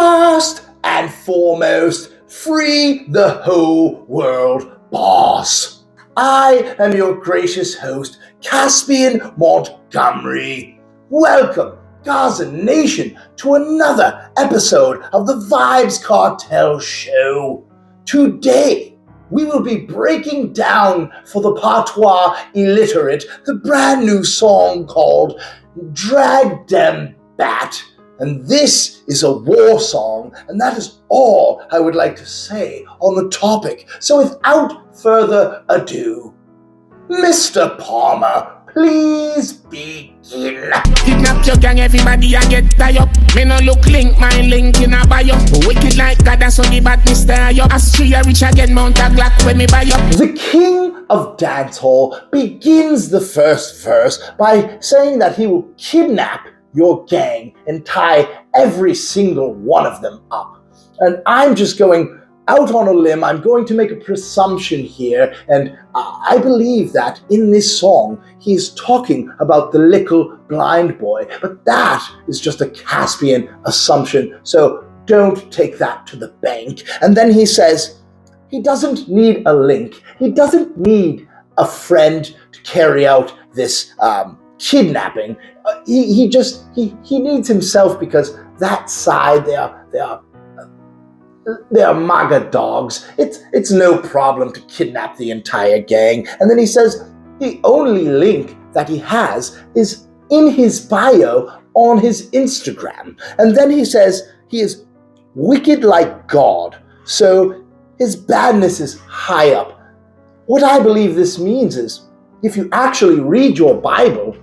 First and foremost, free the whole world, boss. I am your gracious host, Caspian Montgomery. Welcome, Gaza Nation, to another episode of the Vibes Kartel Show. Today, we will be breaking down for the patois illiterate the brand new song called Drag Dem Bat. And this is a war song, and that is all I would like to say on the topic. So without further ado, Mr. Palmer, please begin. Kidnap your gang, everybody and get tie up. Me no look link, my link in a bio. Wicked like God, that's on the badness tie up. Austria rich again, Mount a Glock when me buy up. The king of dancehall begins the first verse by saying that he will kidnap your gang and tie every single one of them up. And I'm just going out on a limb. I'm going to make a presumption here, and I believe that in this song he's talking about the little blind boy, but that is just a Caspian assumption, so don't take that to the bank. And then he says he doesn't need a link, he doesn't need a friend to carry out this kidnapping. He needs himself, because that side they are MAGA dogs. It's no problem to kidnap the entire gang. And then he says the only link that he has is in his bio on his Instagram. And then he says he is wicked like God, so his badness is high up. What I believe this means is, if you actually read your Bible,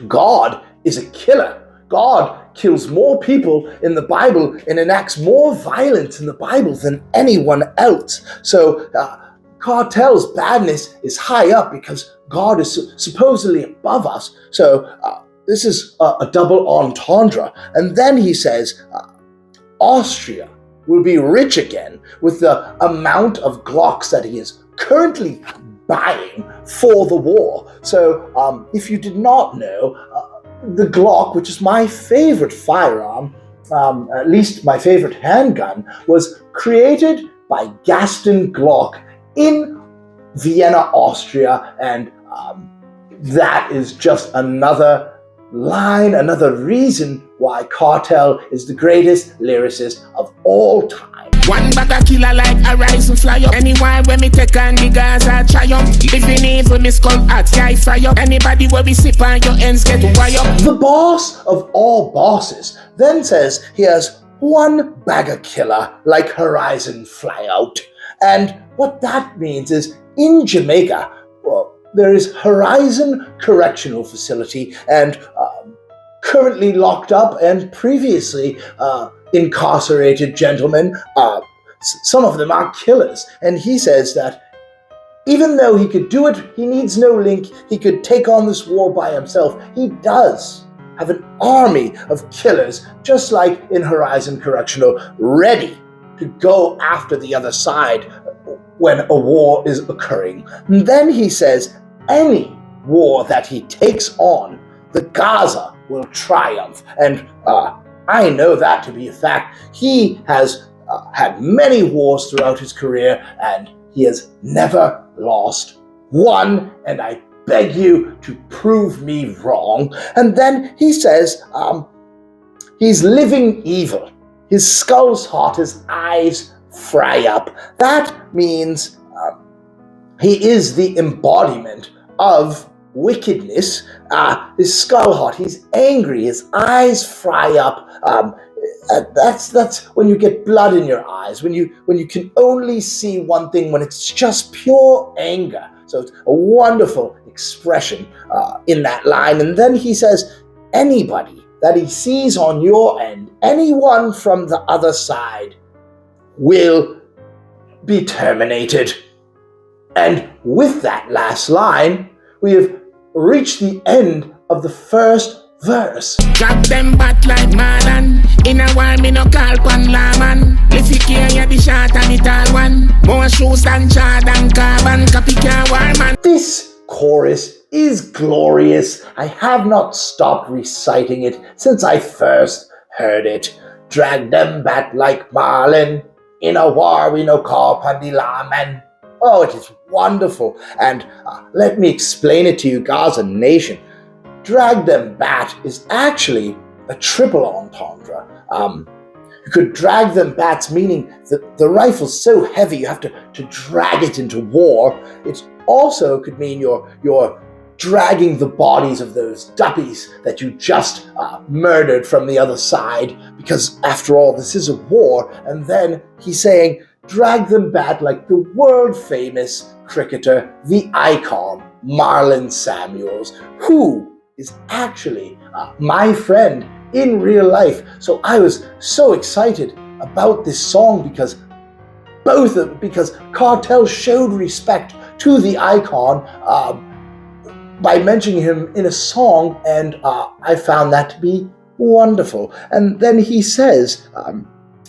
God is a killer. God kills more people in the Bible and enacts more violence in the Bible than anyone else. So Kartel's badness is high up because God is supposedly above us. So this is a double entendre. And then he says Austria will be rich again with the amount of Glocks that he is currently buying for the war. So if you did not know, the Glock, which is my favorite firearm, at least my favorite handgun, was created by Gaston Glock in Vienna, Austria, and that is just another line, another reason why Kartel is the greatest lyricist of all time. One bag of killer like a rise and fly up. Anywhere when me take on the Gaza triumph. Living evil, me skull at guy fry up. Anybody where we sip on your ends get wire up. The boss of all bosses then says he has one bag of killer like Horizon fly out. And what that means is, in Jamaica, well, there is Horizon Correctional Facility, and currently locked up and previously incarcerated gentlemen, some of them are killers. And he says that even though he could do it, he needs no link, he could take on this war by himself. He does have an army of killers, just like in Horizon Correctional, ready to go after the other side when a war is occurring. And then he says any war that he takes on, the Gaza will triumph. And I know that to be a fact. He has had many wars throughout his career, and he has never lost one, and I beg you to prove me wrong. And then he says he's living evil. His skull's hot, his eyes fry up. That means he is the embodiment of wickedness. His skull hot, he's angry, his eyes fry up. That's when you get blood in your eyes, when you can only see one thing, when it's just pure anger. So it's a wonderful expression in that line. And then he says anybody that he sees on your end, anyone from the other side, will be terminated. And with that last line, we have reached the end of the first verse. Drag them back like madman. In a while me no call pan lawman. If you care you the short and the tall one. More shoes than Jordan carbon. Copy can war man. This chorus is glorious. I have not stopped reciting it since I first heard it. drag them back like Marlin. In a war we no call upon the lawmen. Oh, it is wonderful. And let me explain it to you, Gaza Nation. Drag them bat is actually a triple entendre. You could drag them bats, meaning that the rifle's so heavy you have to drag it into war. It also could mean you're dragging the bodies of those duppies that you just murdered from the other side, because after all, this is a war. And then he's saying, drag them back like the world-famous cricketer, the icon, Marlon Samuels, who is actually my friend in real life. So I was so excited about this song because Kartel showed respect to the icon by mentioning him in a song, and I found that to be wonderful. And then he says,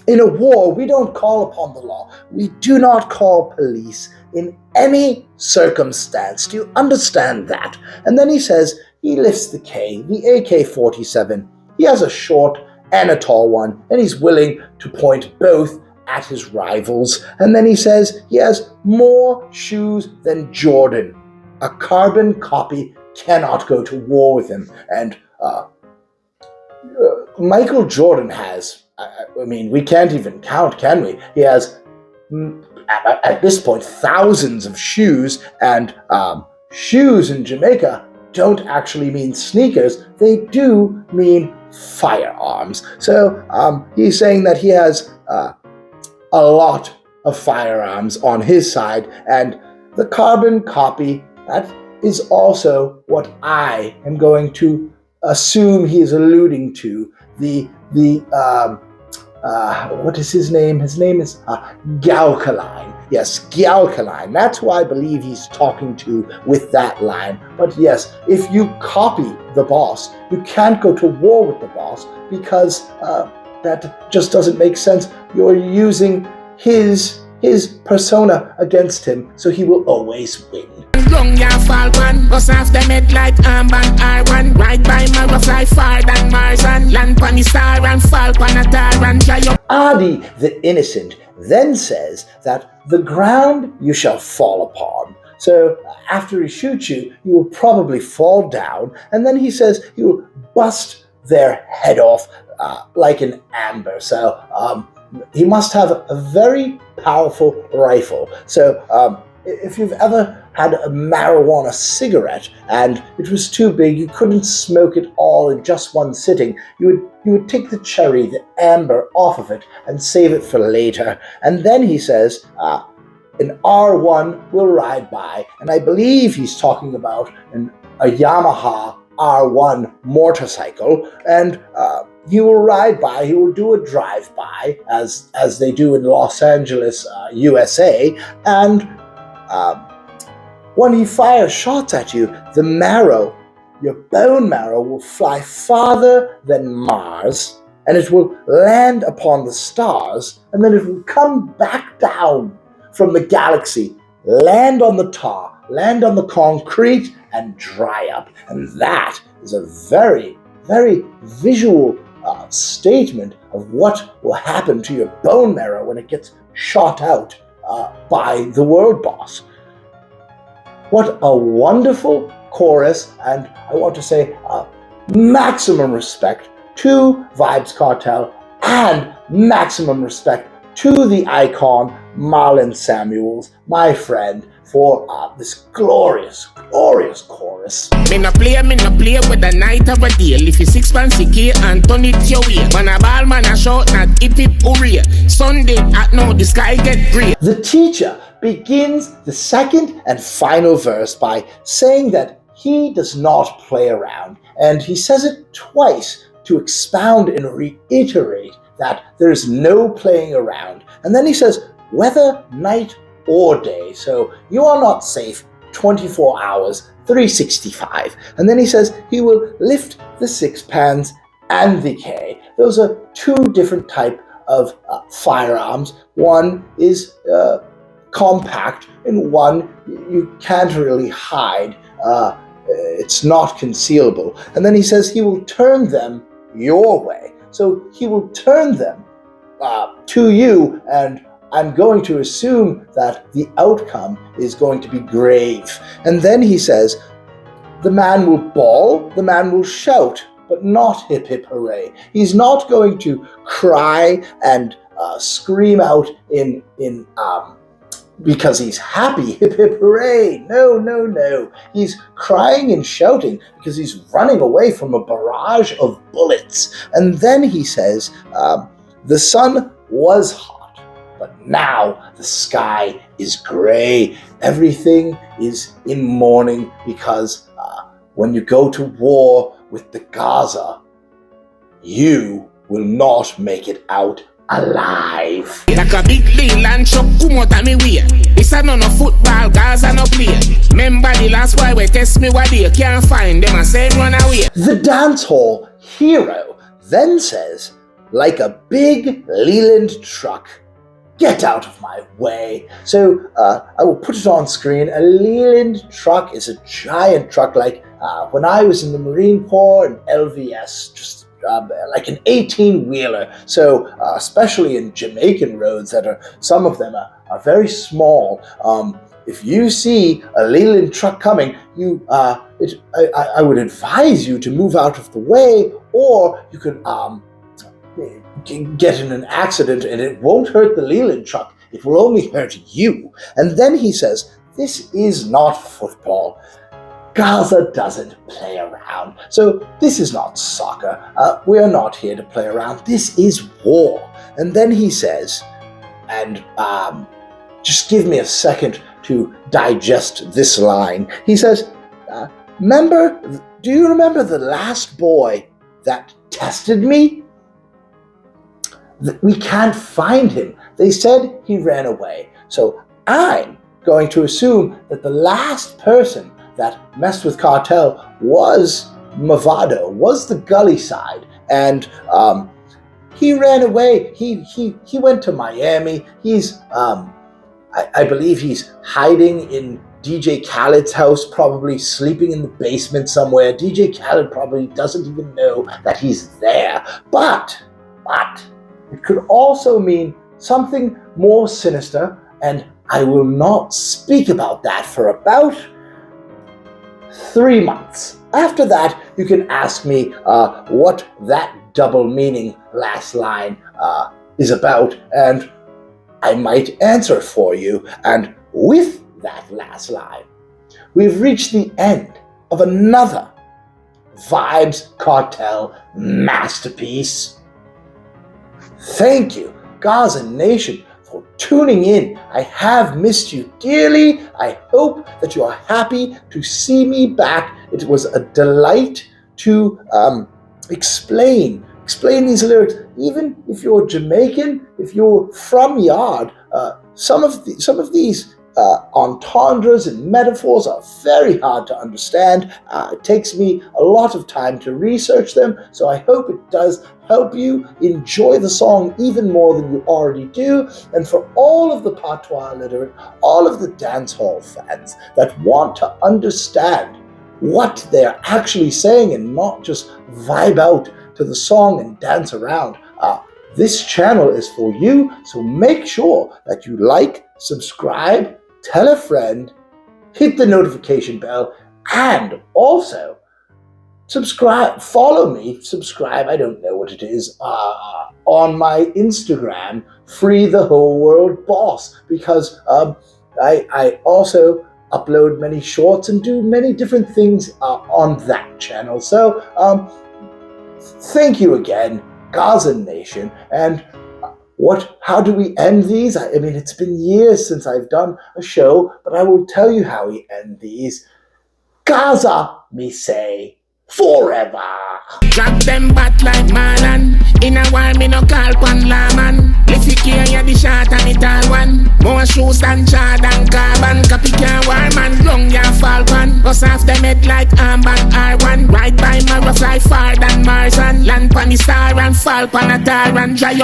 in a war, we don't call upon the law. We do not call police in any circumstance. Do you understand that? And then he says, he lifts the K, the AK-47. He has a short and a tall one, and he's willing to point both at his rivals. And then he says he has more shoes than Jordan. A carbon copy cannot go to war with him. And Michael Jordan has, I mean, we can't even count, can we? He has, at this point, thousands of shoes, and shoes in Jamaica don't actually mean sneakers. They do mean firearms. So he's saying that he has a lot of firearms on his side, and the carbon copy, that is also what I am going to assume he is alluding to. What is his name? His name is Galkaline. Yes, Galkaline. That's who I believe he's talking to with that line. But yes, if you copy the boss, you can't go to war with the boss, because that just doesn't make sense. You're using his persona against him, so he will always win. Long ya falcon, bust off them head like armband R1. Ride by my fly far than Mars, and land pan the star and fall pan a tar and fly up. Adi the innocent then says that the ground you shall fall upon. So after he shoots you, you will probably fall down, and then he says he will bust their head off like an amber. So he must have a very powerful rifle. So if you've ever had a marijuana cigarette and it was too big, you couldn't smoke it all in just one sitting, you would take the cherry, the amber, off of it and save it for later. And then he says, an R1 will ride by, and I believe he's talking about a Yamaha R1 motorcycle, and he will ride by, he will do a drive-by, as they do in Los Angeles, USA, and when he fires shots at you, the marrow, your bone marrow, will fly farther than Mars, and it will land upon the stars, and then it will come back down from the galaxy, land on the tar, land on the concrete, and dry up. And that is a very, very visual statement of what will happen to your bone marrow when it gets shot out by the world boss. What a wonderful chorus, and I want to say maximum respect to Vybz Kartel and maximum respect to the icon Marlon Samuels, my friend, for this glorious, glorious chorus. Me no play with a night of a deal. If you 6 months a year and turn it your way. Man a ball, man a shot, not hip hip hooray. Sunday at no, the sky get grey. The teacher begins the second and final verse by saying that he does not play around, and he says it twice to expound and reiterate that there is no playing around. And then he says, whether night or day, so you are not safe 24 hours, 365. And then he says he will lift the 6 pans and the K. Those are two different types of firearms. One is compact, and one you can't really hide. It's not concealable. And then he says he will turn them your way. so he will turn them to you, and I'm going to assume that the outcome is going to be grave. And then he says, the man will bawl, the man will shout, but not hip hip hooray. He's not going to cry and scream out in because he's happy, hip hip hooray. No, no, no. He's crying and shouting because he's running away from a barrage of bullets. And then he says, the sun was hot, but now the sky is gray. Everything is in mourning because when you go to war with the Gaza, you will not make it out alive. Like a big Leland truck come out of me way. It's a no football, Gaza no play. Remember the last boy we test me what they can't find them and say run away. The dancehall hero then says, like a big Leland truck, get out of my way. So I will put it on screen. A Leland truck is a giant truck, like when I was in the Marine Corps and LVS, just like an 18-wheeler. So especially in Jamaican roads that are, some of them are very small. If you see a Leland truck coming, I would advise you to move out of the way, or you could get in an accident and it won't hurt the Leland truck. It will only hurt you. And then he says, this is not football. Gaza doesn't play around. So this is not soccer. We are not here to play around. This is war. And then he says, and just give me a second to digest this line. He says, do you remember the last boy that tested me? We can't find him. They said he ran away. So I'm going to assume that the last person that messed with Kartel was Mavado, was the gully side, and he ran away. He went to Miami. He's I believe he's hiding in DJ Khaled's house, probably sleeping in the basement somewhere. DJ Khaled probably doesn't even know that he's there. But it could also mean something more sinister, and I will not speak about that for about 3 months. After that, you can ask me what that double meaning last line is about, and I might answer for you. And with that last line, we've reached the end of another Vibes Kartel masterpiece. Thank you, Gaza Nation, for tuning in. I have missed you dearly. I hope that you are happy to see me back. It was a delight to explain these lyrics. Even if you're Jamaican, if you're from Yard, some of these entendres and metaphors are very hard to understand. It takes me a lot of time to research them, so I hope it does help you enjoy the song even more than you already do. And for all of the patois literate, all of the dancehall fans that want to understand what they're actually saying and not just vibe out to the song and dance around, this channel is for you. So make sure that you like, subscribe, tell a friend, hit the notification bell, and also subscribe, follow me, subscribe, I don't know what it is, on my Instagram, Free the Whole World Boss, because I also upload many shorts and do many different things on that channel. So thank you again, Gaza Nation. And how do we end these? I mean, it's been years since I've done a show, but I will tell you how we end these. Gaza, me say, forever. Drop them back like Marlon. In a while, me no call pan lawman. If you care, you the short and the tall one. More shoes than Jordan Carbon. Copy can war man, long ya falcon. Bust off them head like armband R1. Ride by my rough like far than Marsan. Land pan the star and fall pan a tar and dry up.